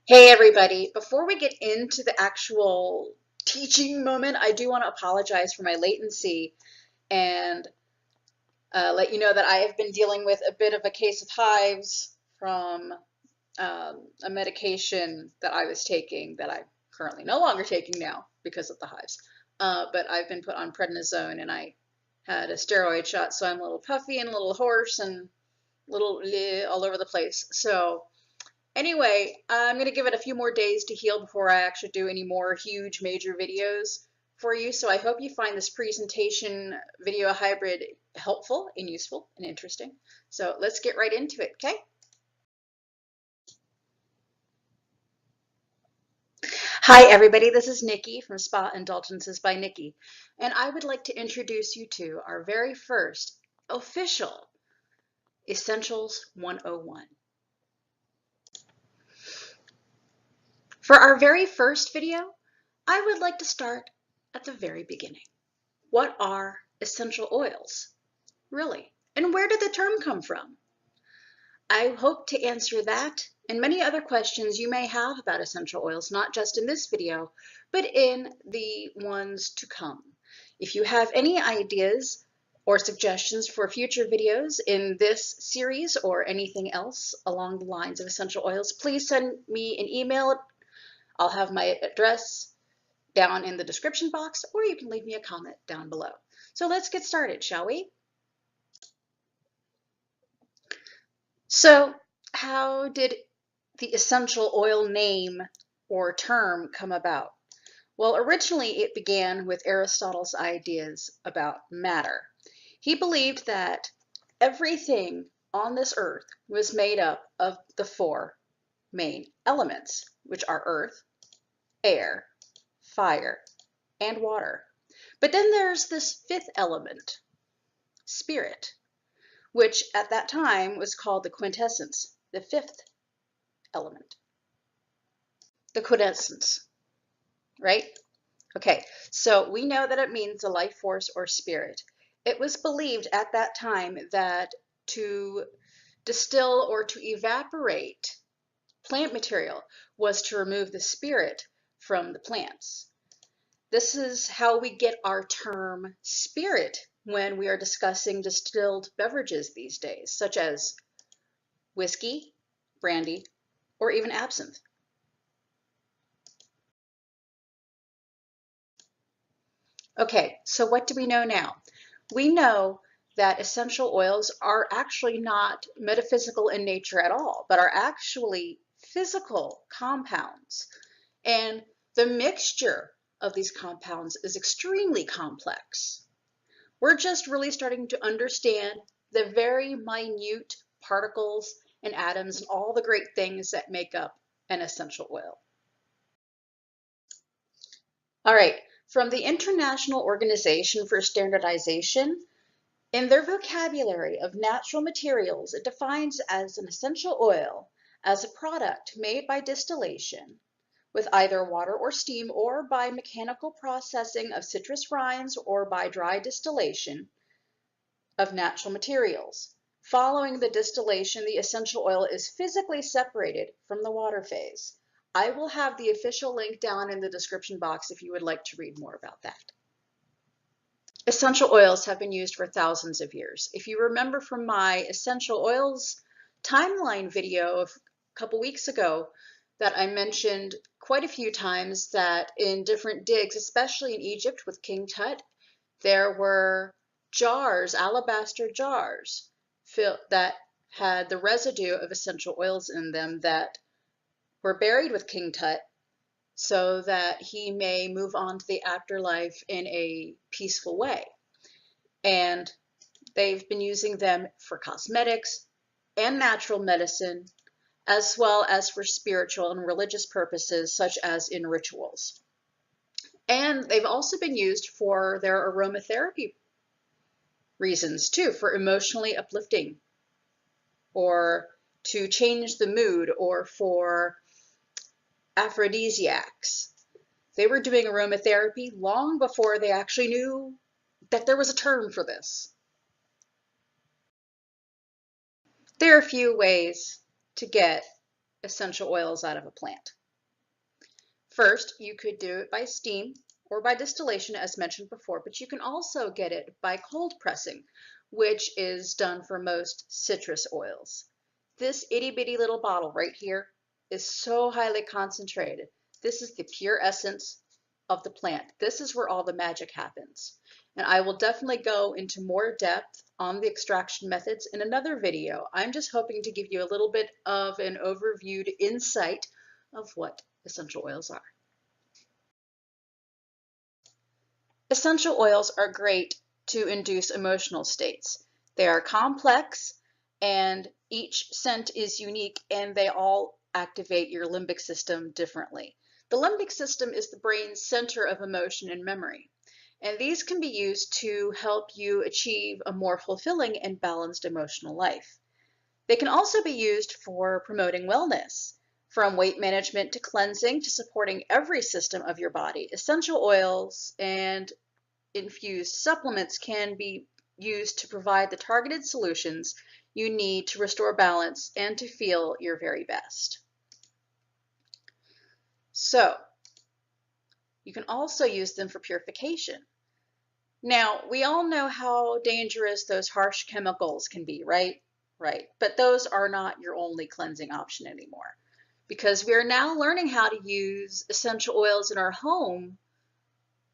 Hey everybody, before we get into the actual teaching moment, I do want to apologize for my latency and let you know that I have been dealing with a bit of a case of hives from a medication that I was taking that I'm currently no longer taking now because of the hives. But I've been put on prednisone and I had a steroid shot, so I'm a little puffy and a little hoarse and a little all over the place. So anyway, I'm going to give it a few more days to heal before I actually do any more huge major videos for you. So I hope you find this presentation video hybrid helpful and useful and interesting. So let's get right into it, okay? Hi everybody, this is Nikki from Spa Indulgences by Nikki, and I would like to introduce you to our very first official Essentials 101. For our very first video, I would like to start at the very beginning. What are essential oils, really? And where did the term come from? I hope to answer that and many other questions you may have about essential oils, not just in this video, but in the ones to come. If you have any ideas or suggestions for future videos in this series or anything else along the lines of essential oils, please send me an email. I'll have my address down in the description box, or you can leave me a comment down below. So let's get started, shall we? So how did the essential oil name or term come about? Well, originally it began with Aristotle's ideas about matter. He believed that everything on this earth was made up of the four main elements, which are earth, air, fire, and water. But then there's this fifth element, spirit, which at that time was called the quintessence, the fifth element. The quintessence, right? Okay, so we know that it means a life force or spirit. It was believed at that time that to distill or to evaporate plant material was to remove the spirit from the plants. This is how we get our term spirit when we are discussing distilled beverages these days, such as whiskey, brandy, or even absinthe. Okay, so what do we know now? We know that essential oils are actually not metaphysical in nature at all, but are actually physical compounds. And the mixture of these compounds is extremely complex. We're just really starting to understand the very minute particles and atoms and all the great things that make up an essential oil. All right, from the International Organization for Standardization, in their vocabulary of natural materials, it defines as an essential oil as a product made by distillation with either water or steam or by mechanical processing of citrus rinds or by dry distillation of natural materials. Following the distillation, the essential oil is physically separated from the water phase. I will have the official link down in the description box if you would like to read more about that. Essential oils have been used for thousands of years. If you remember from my essential oils timeline video of a couple weeks ago, that I mentioned quite a few times that in different digs, especially in Egypt with King Tut, there were jars, alabaster jars, that had the residue of essential oils in them that were buried with King Tut so that he may move on to the afterlife in a peaceful way. And they've been using them for cosmetics and natural medicine, as well as for spiritual and religious purposes, such as in rituals. And they've also been used for their aromatherapy reasons too, for emotionally uplifting or to change the mood or for aphrodisiacs. They were doing aromatherapy long before they actually knew that there was a term for this. There are a few ways to get essential oils out of a plant. First, you could do it by steam or by distillation, as mentioned before, but you can also get it by cold pressing, which is done for most citrus oils. This itty bitty little bottle right here is so highly concentrated. This is the pure essence of the plant. This is where all the magic happens. And I will definitely go into more depth on the extraction methods in another video. I'm just hoping to give you a little bit of an overviewed insight of what essential oils are. Essential oils are great to induce emotional states. They are complex and each scent is unique and they all activate your limbic system differently. The limbic system is the brain's center of emotion and memory, and these can be used to help you achieve a more fulfilling and balanced emotional life. They can also be used for promoting wellness, from weight management to cleansing to supporting every system of your body. Essential oils and infused supplements can be used to provide the targeted solutions you need to restore balance and to feel your very best. So, you can also use them for purification. Now, we all know how dangerous those harsh chemicals can be, right? Right. But those are not your only cleansing option anymore, because we are now learning how to use essential oils in our home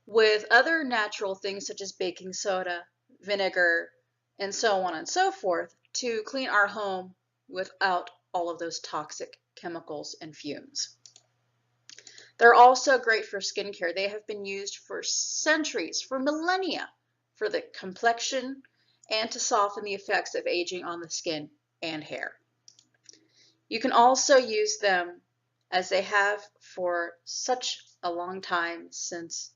with other natural things such as baking soda, vinegar, and so on and so forth to clean our home without all of those toxic chemicals and fumes. They're also great for skincare. They have been used for centuries, for millennia, for the complexion and to soften the effects of aging on the skin and hair. You can also use them, as they have for such a long time, since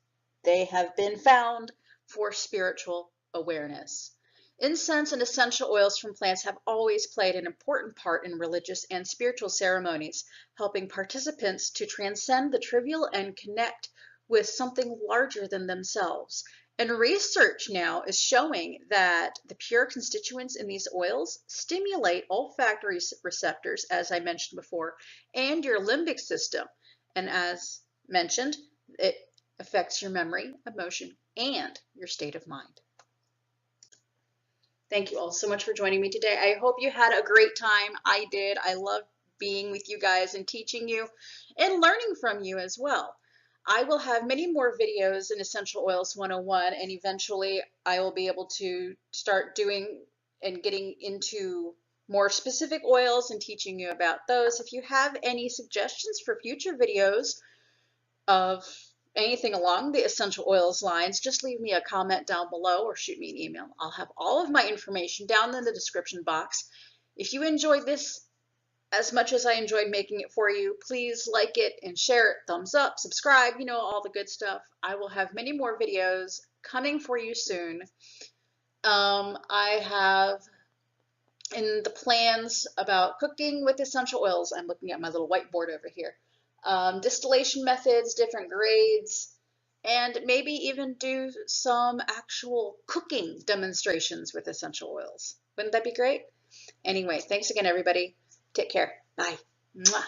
they have been found for spiritual awareness. Incense and essential oils from plants have always played an important part in religious and spiritual ceremonies, helping participants to transcend the trivial and connect with something larger than themselves. And research now is showing that the pure constituents in these oils stimulate olfactory receptors, as I mentioned before, and your limbic system. And as mentioned, it affects your memory, emotion, and your state of mind. Thank you all so much for joining me today. I hope you had a great time. I did. I love being with you guys and teaching you and learning from you as well. I will have many more videos in Essential Oils 101, and eventually I will be able to start doing and getting into more specific oils and teaching you about those. If you have any suggestions for future videos of anything along the essential oils lines, just leave me a comment down below or shoot me an email. I'll have all of my information down in the description box. If you enjoyed this as much as I enjoyed making it for you, please like it and share it, thumbs up, subscribe, you know, all the good stuff. I will have many more videos coming for you soon. I have in the plans about cooking with essential oils. I'm looking at my little whiteboard over here. Distillation methods, different grades, and maybe even do some actual cooking demonstrations with essential oils. Wouldn't that be great? Anyway, thanks again, everybody. Take care. Bye. Mwah.